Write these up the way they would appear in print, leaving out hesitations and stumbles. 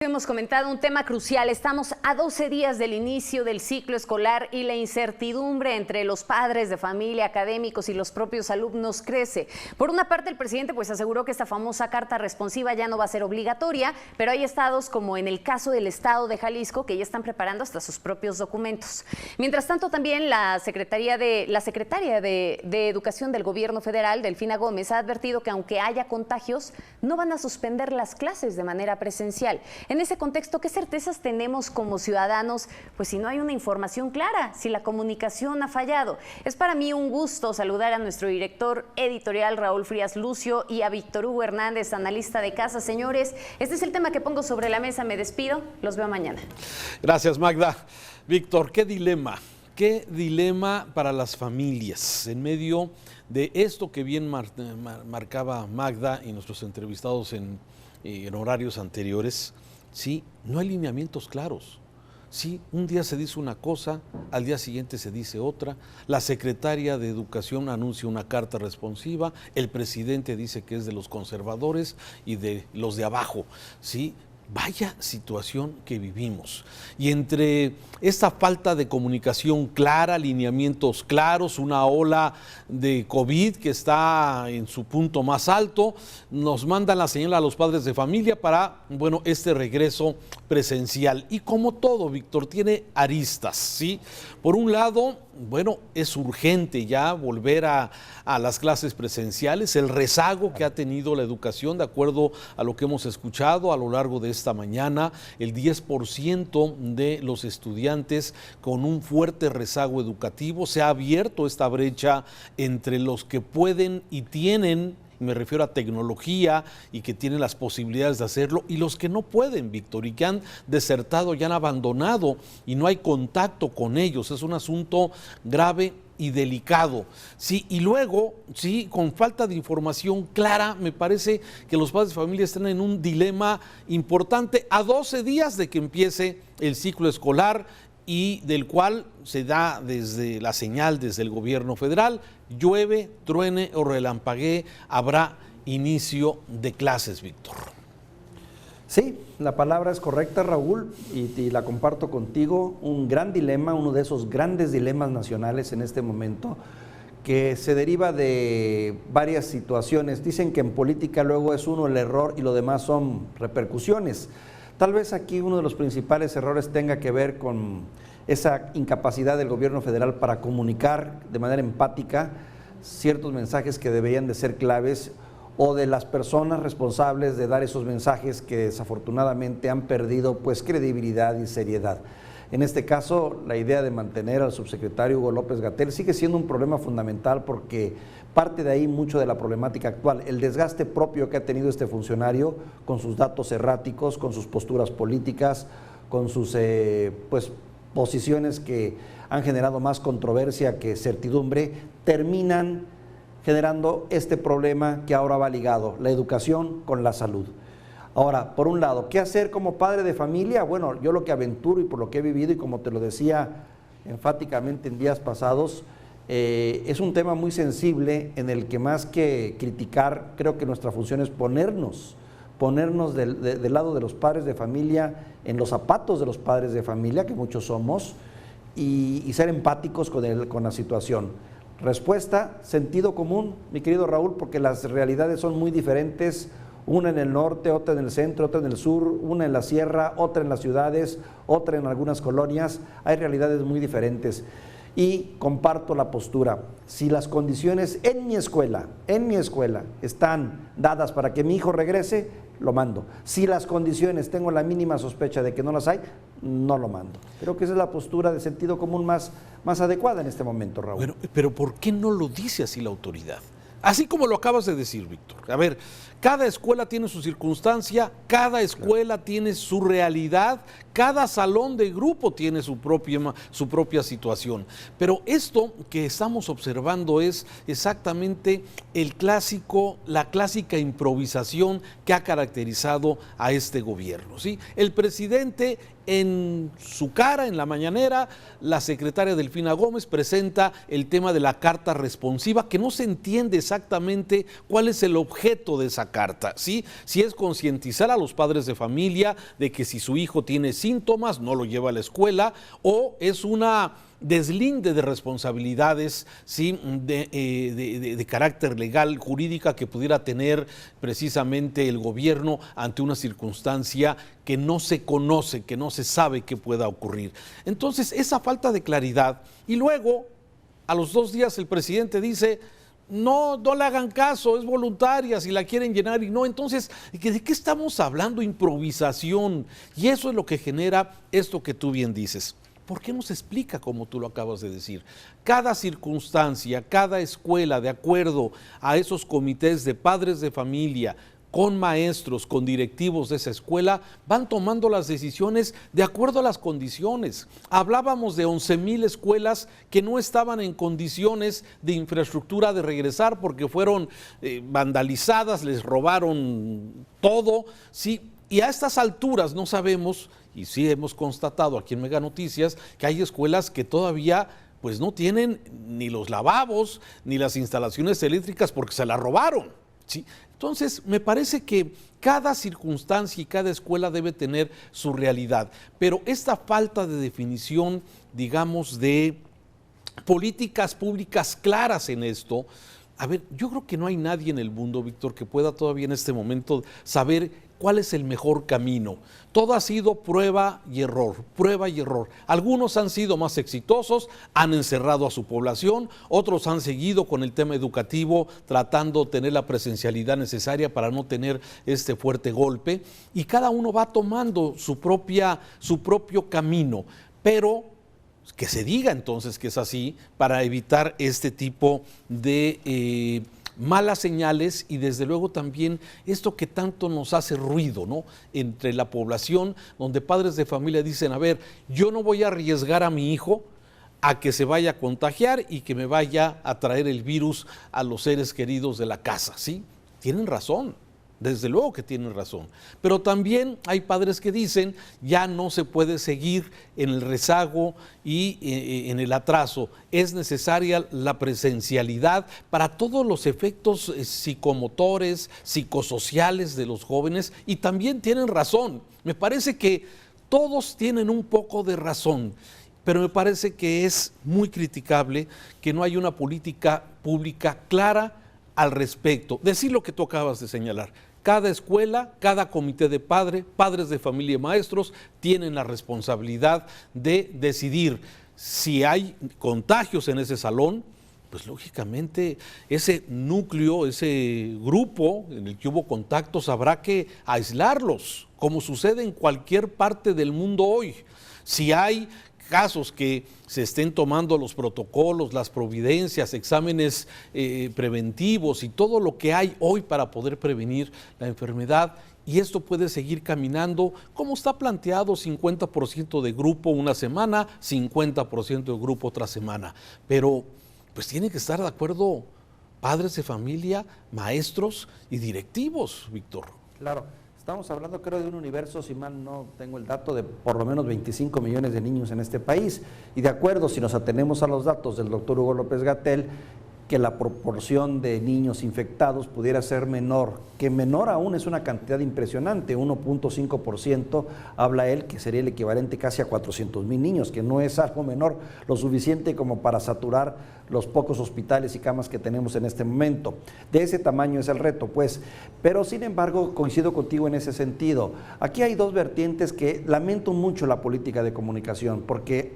Hemos comentado un tema crucial. Estamos a 12 días del inicio del ciclo escolar y la incertidumbre entre los padres de familia, académicos y los propios alumnos crece. Por una parte, el presidente aseguró que esta famosa carta responsiva ya no va a ser obligatoria, pero hay estados, como en el caso del estado de Jalisco, que ya están preparando hasta sus propios documentos. Mientras tanto, también la secretaria de Educación del Gobierno Federal, Delfina Gómez, ha advertido que aunque haya contagios, no van a suspender las clases de manera presencial. En ese contexto, ¿qué certezas tenemos como ciudadanos? Pues si no hay una información clara, si la comunicación ha fallado. Es para mí un gusto saludar a nuestro director editorial Raúl Frías Lucio y a Víctor Hugo Hernández, analista de casa. Señores, este es el tema que pongo sobre la mesa. Me despido, los veo mañana. Gracias, Magda. Víctor, qué dilema para las familias en medio de esto que bien marcaba Magda y nuestros entrevistados en horarios anteriores. Sí, no hay lineamientos claros. Sí, un día se dice una cosa, al día siguiente se dice otra. La secretaria de Educación anuncia una carta responsiva, el presidente dice que es de los conservadores y de los de abajo. Sí, vaya situación que vivimos. Y entre esta falta de comunicación clara, lineamientos claros, una ola de COVID que está en su punto más alto, nos mandan la señal a los padres de familia para, este regreso presencial. Y como todo, Víctor, tiene aristas, ¿sí? Por un lado, es urgente ya volver a las clases presenciales, el rezago que ha tenido la educación, de acuerdo a lo que hemos escuchado a lo largo de esta mañana, el 10% de los estudiantes con un fuerte rezago educativo. Se ha abierto esta brecha entre los que pueden y tienen, me refiero a tecnología y que tienen las posibilidades de hacerlo, y los que no pueden, Víctor, y que han desertado y han abandonado y no hay contacto con ellos. Es un asunto grave y delicado. Sí, y luego, sí, con falta de información clara, me parece que los padres de familia están en un dilema importante a 12 días de que empiece el ciclo escolar y del cual se da desde la señal desde el gobierno federal: llueve, truene o relampaguee, habrá inicio de clases, Víctor. Sí, la palabra es correcta, Raúl, y la comparto contigo. Un gran dilema, uno de esos grandes dilemas nacionales en este momento, que se deriva de varias situaciones. Dicen que en política luego es uno el error y lo demás son repercusiones. Tal vez aquí uno de los principales errores tenga que ver con esa incapacidad del gobierno federal para comunicar de manera empática ciertos mensajes que deberían de ser claves, o de las personas responsables de dar esos mensajes que desafortunadamente han perdido credibilidad y seriedad. En este caso, la idea de mantener al subsecretario Hugo López-Gatell sigue siendo un problema fundamental, porque parte de ahí mucho de la problemática actual, el desgaste propio que ha tenido este funcionario con sus datos erráticos, con sus posturas políticas, con sus posiciones que han generado más controversia que certidumbre, terminan generando este problema que ahora va ligado, la educación con la salud. Ahora, por un lado, ¿qué hacer como padre de familia? Bueno, yo lo que aventuro y por lo que he vivido, y como te lo decía enfáticamente en días pasados, es un tema muy sensible en el que, más que criticar, creo que nuestra función es ponernos del lado de los padres de familia, en los zapatos de los padres de familia, que muchos somos, y ser empáticos con la situación. Respuesta: sentido común, mi querido Raúl, porque las realidades son muy diferentes, una en el norte, otra en el centro, otra en el sur, una en la sierra, otra en las ciudades, otra en algunas colonias. Hay realidades muy diferentes. Y comparto la postura: si las condiciones en mi escuela están dadas para que mi hijo regrese, lo mando. Si las condiciones tengo la mínima sospecha de que no las hay, no lo mando. Creo que esa es la postura de sentido común más adecuada en este momento, Raúl. Bueno, pero ¿por qué no lo dice así la autoridad? Así como lo acabas de decir, Víctor. A ver, cada escuela tiene su circunstancia, cada escuela tiene su realidad, cada salón de grupo tiene su propia situación. Pero esto que estamos observando es exactamente la clásica improvisación que ha caracterizado a este gobierno, ¿sí? El presidente, en su cara, en la mañanera, la secretaria Delfina Gómez presenta el tema de la carta responsiva, que no se entiende exactamente cuál es el objeto de esa esa carta, ¿sí? Si es concientizar a los padres de familia de que si su hijo tiene síntomas, no lo lleva a la escuela, o es una deslinde de responsabilidades, ¿sí? de carácter legal, jurídica, que pudiera tener precisamente el gobierno ante una circunstancia que no se conoce, que no se sabe que pueda ocurrir. Entonces, esa falta de claridad, y luego, a los 2 días el presidente dice: no le hagan caso, es voluntaria, si la quieren llenar, y no. Entonces, ¿de qué estamos hablando? Improvisación. Y eso es lo que genera esto que tú bien dices. ¿Por qué no se explica como tú lo acabas de decir? Cada circunstancia, cada escuela, de acuerdo a esos comités de padres de familia, con maestros, con directivos de esa escuela, van tomando las decisiones de acuerdo a las condiciones. Hablábamos de 11,000 escuelas que no estaban en condiciones de infraestructura de regresar porque fueron vandalizadas, les robaron todo, ¿sí? Y a estas alturas no sabemos, y sí hemos constatado aquí en Mega Noticias, que hay escuelas que todavía pues no tienen ni los lavabos, ni las instalaciones eléctricas porque se las robaron, ¿sí? Entonces, me parece que cada circunstancia y cada escuela debe tener su realidad, pero esta falta de definición, digamos, de políticas públicas claras en esto. A ver, yo creo que no hay nadie en el mundo, Víctor, que pueda todavía en este momento saber cuál es el mejor camino. Todo ha sido prueba y error, prueba y error. Algunos han sido más exitosos, han encerrado a su población, otros han seguido con el tema educativo, tratando de tener la presencialidad necesaria para no tener este fuerte golpe, y cada uno va tomando su propio camino, pero que se diga entonces que es así para evitar este tipo de malas señales, y desde luego también esto que tanto nos hace ruido, ¿no?, entre la población, donde padres de familia dicen: a ver, yo no voy a arriesgar a mi hijo a que se vaya a contagiar y que me vaya a traer el virus a los seres queridos de la casa, ¿sí? Tienen razón. Desde luego que tienen razón, pero también hay padres que dicen: ya no se puede seguir en el rezago y en el atraso, es necesaria la presencialidad para todos los efectos psicomotores, psicosociales de los jóvenes, y también tienen razón. Me parece que todos tienen un poco de razón, pero me parece que es muy criticable que no haya una política pública clara al respecto. Decir lo que tú acabas de señalar: cada escuela, cada comité de padres de familia y maestros tienen la responsabilidad de decidir si hay contagios en ese salón. Pues lógicamente ese núcleo, ese grupo en el que hubo contactos, habrá que aislarlos, como sucede en cualquier parte del mundo hoy. Si hay casos que se estén tomando los protocolos, las providencias, exámenes preventivos y todo lo que hay hoy para poder prevenir la enfermedad, y esto puede seguir caminando como está planteado: 50% de grupo una semana, 50% de grupo otra semana. Pero pues tienen que estar de acuerdo padres de familia, maestros y directivos, Víctor. Claro. Estamos hablando, creo, de un universo, si mal no tengo el dato, de por lo menos 25 millones de niños en este país. Y de acuerdo, si nos atenemos a los datos del doctor Hugo López-Gatell, que la proporción de niños infectados pudiera ser menor, que menor aún es una cantidad impresionante, 1.5%, habla él que sería el equivalente casi a 400,000 niños, que no es algo menor, lo suficiente como para saturar los pocos hospitales y camas que tenemos en este momento. De ese tamaño es el reto, pues. Pero sin embargo, coincido contigo en ese sentido. Aquí hay dos vertientes que lamento mucho la política de comunicación, porque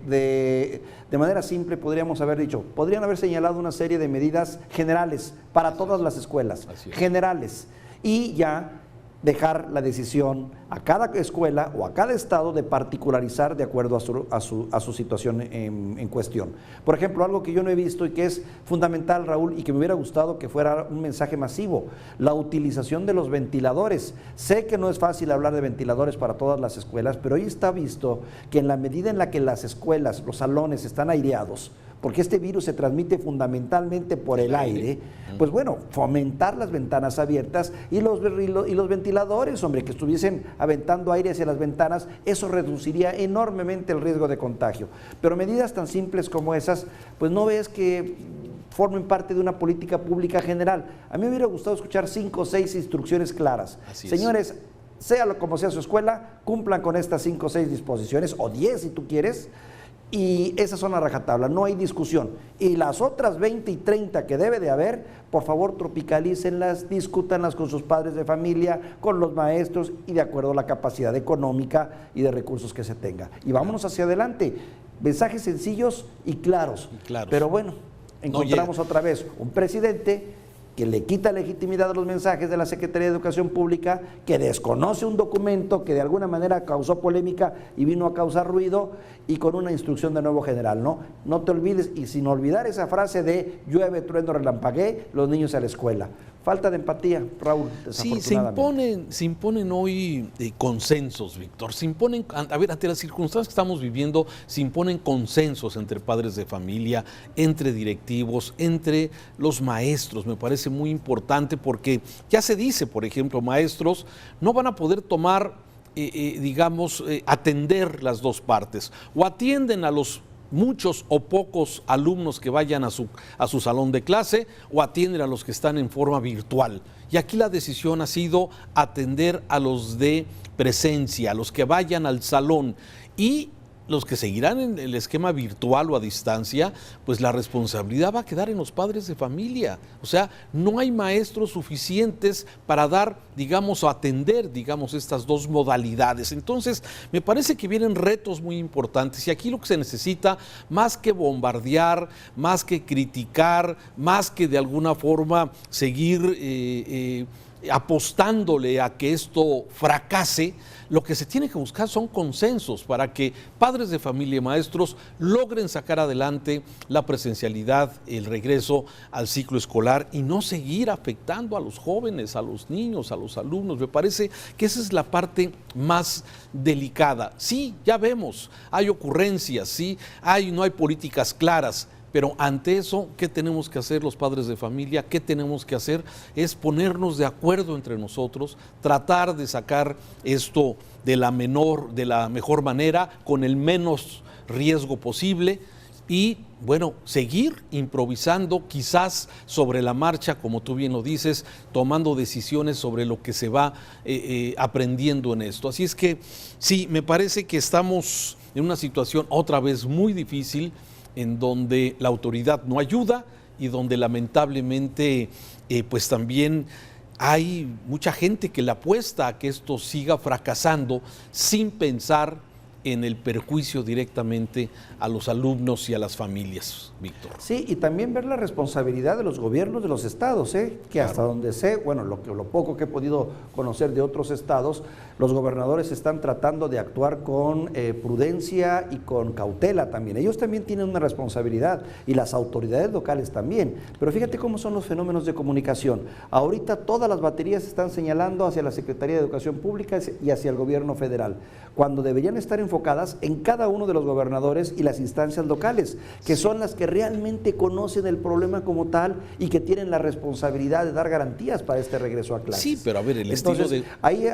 de manera simple podríamos haber dicho, podrían haber señalado una serie de medidas generales para todas las escuelas, generales, y ya dejar la decisión a cada escuela o a cada estado de particularizar de acuerdo a su situación en cuestión. Por ejemplo, algo que yo no he visto y que es fundamental, Raúl, y que me hubiera gustado que fuera un mensaje masivo: la utilización de los ventiladores. Sé que no es fácil hablar de ventiladores para todas las escuelas, pero hoy está visto que en la medida en la que las escuelas, los salones están aireados, porque este virus se transmite fundamentalmente por el aire, pues bueno, fomentar las ventanas abiertas y los ventiladores, hombre, que estuviesen aventando aire hacia las ventanas, eso reduciría enormemente el riesgo de contagio. Pero medidas tan simples como esas, pues no ves que formen parte de una política pública general. A mí me hubiera gustado escuchar 5 o 6 instrucciones claras. Señores, sea como sea su escuela, cumplan con estas 5 o 6 disposiciones, o 10 si tú quieres, y esas son a rajatabla, no hay discusión. Y las otras 20 y 30 que debe de haber, por favor tropicalícenlas, discútanlas con sus padres de familia, con los maestros y de acuerdo a la capacidad económica y de recursos que se tenga. Y vámonos hacia adelante. Mensajes sencillos y claros. Pero bueno, encontramos otra vez un presidente que le quita legitimidad a los mensajes de la Secretaría de Educación Pública, que desconoce un documento que de alguna manera causó polémica y vino a causar ruido, y con una instrucción de nuevo general, ¿no? No te olvides, y sin olvidar esa frase de llueve, trueno, relampaguee, los niños a la escuela. Falta de empatía, Raúl, desafortunadamente. Sí, se imponen hoy consensos, Víctor. Se imponen, a ver, ante las circunstancias que estamos viviendo, se imponen consensos entre padres de familia, entre directivos, entre los maestros. Me parece muy importante porque ya se dice, por ejemplo, maestros no van a poder tomar, atender las dos partes. O atienden a los muchos o pocos alumnos que vayan a su salón de clase, o atienden a los que están en forma virtual. Y aquí la decisión ha sido atender a los de presencia, a los que vayan al salón, y los que seguirán en el esquema virtual o a distancia, pues la responsabilidad va a quedar en los padres de familia. O sea, no hay maestros suficientes para dar, o atender, estas dos modalidades. Entonces, me parece que vienen retos muy importantes, y aquí lo que se necesita, más que bombardear, más que criticar, más que de alguna forma seguir apostándole a que esto fracase, lo que se tiene que buscar son consensos para que padres de familia y maestros logren sacar adelante la presencialidad, el regreso al ciclo escolar, y no seguir afectando a los jóvenes, a los niños, a los alumnos. Me parece que esa es la parte más delicada. Sí, ya vemos, hay ocurrencias, sí, no hay políticas claras. Pero ante eso, ¿qué tenemos que hacer los padres de familia? ¿Qué tenemos que hacer? Es ponernos de acuerdo entre nosotros, tratar de sacar esto de la mejor manera, con el menos riesgo posible, y bueno, seguir improvisando, quizás sobre la marcha, como tú bien lo dices, tomando decisiones sobre lo que se va aprendiendo en esto. Así es que sí, me parece que estamos en una situación otra vez muy difícil, en donde la autoridad no ayuda y donde lamentablemente pues también hay mucha gente que le apuesta a que esto siga fracasando sin pensar en el perjuicio directamente a los alumnos y a las familias, Víctor. Sí, y también ver la responsabilidad de los gobiernos de los estados, que claro, hasta donde sé, bueno, lo poco que he podido conocer de otros estados, los gobernadores están tratando de actuar con prudencia y con cautela también. Ellos también tienen una responsabilidad, y las autoridades locales también. Pero fíjate cómo son los fenómenos de comunicación. Ahorita todas las baterías están señalando hacia la Secretaría de Educación Pública y hacia el gobierno federal, cuando deberían estar enfocadas en cada uno de los gobernadores y las instancias locales, que son las que realmente conocen el problema como tal y que tienen la responsabilidad de dar garantías para este regreso a clases. Sí, pero a ver, ahí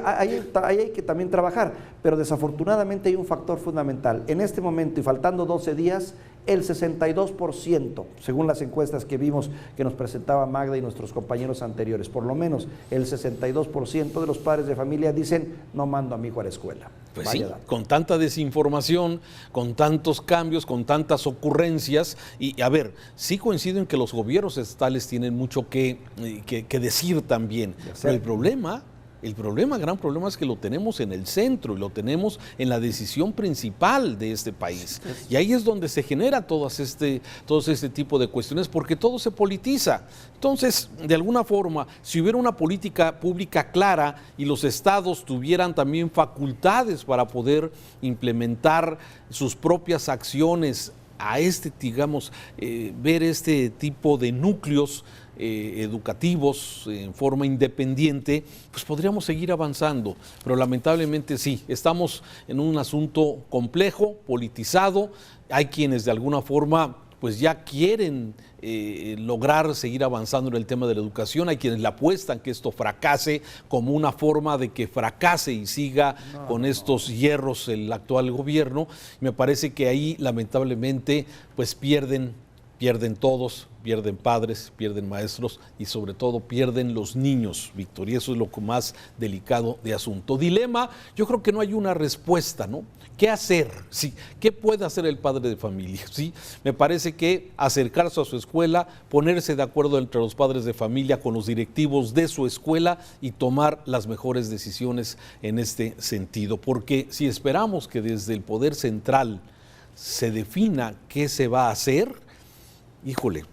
hay que también trabajar, pero desafortunadamente hay un factor fundamental. En este momento, y faltando 12 días, el 62%, según las encuestas que vimos que nos presentaba Magda y nuestros compañeros anteriores, por lo menos el 62% de los padres de familia dicen: no mando a mi hijo a la escuela. Pues sí, con tanta desinformación, con tantos cambios, con tantas ocurrencias, y a ver, sí coincido en que los gobiernos estatales tienen mucho que decir también, pero el gran problema es que lo tenemos en el centro, y lo tenemos en la decisión principal de este país. Y ahí es donde se genera todo este tipo de cuestiones, porque todo se politiza. Entonces, de alguna forma, si hubiera una política pública clara y los estados tuvieran también facultades para poder implementar sus propias acciones a ver este tipo de núcleos educativos en forma independiente, pues podríamos seguir avanzando. Pero lamentablemente sí, estamos en un asunto complejo, politizado. Hay quienes de alguna forma pues ya quieren lograr seguir avanzando en el tema de la educación. Hay quienes le apuestan que esto fracase como una forma de que fracase y siga con estos hierros el actual gobierno. Me parece que ahí lamentablemente pues pierden Pierden todos, pierden padres, pierden maestros y sobre todo pierden los niños, Víctor, y eso es lo más delicado de asunto. Dilema, yo creo que no hay una respuesta, ¿no? ¿Qué hacer? Sí, ¿qué puede hacer el padre de familia? Sí, me parece que acercarse a su escuela, ponerse de acuerdo entre los padres de familia con los directivos de su escuela y tomar las mejores decisiones en este sentido, porque si esperamos que desde el poder central se defina qué se va a hacer, híjole,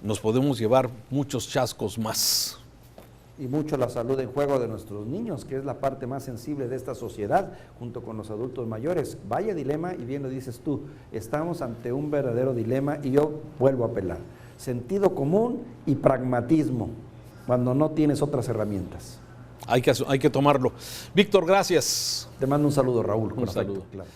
nos podemos llevar muchos chascos más. Y mucho la salud en juego de nuestros niños, que es la parte más sensible de esta sociedad, junto con los adultos mayores. Vaya dilema, y bien lo dices tú, estamos ante un verdadero dilema, y yo vuelvo a apelar. Sentido común y pragmatismo, cuando no tienes otras herramientas. Hay que tomarlo. Víctor, gracias. Te mando un saludo, Raúl. Un saludo. Claro.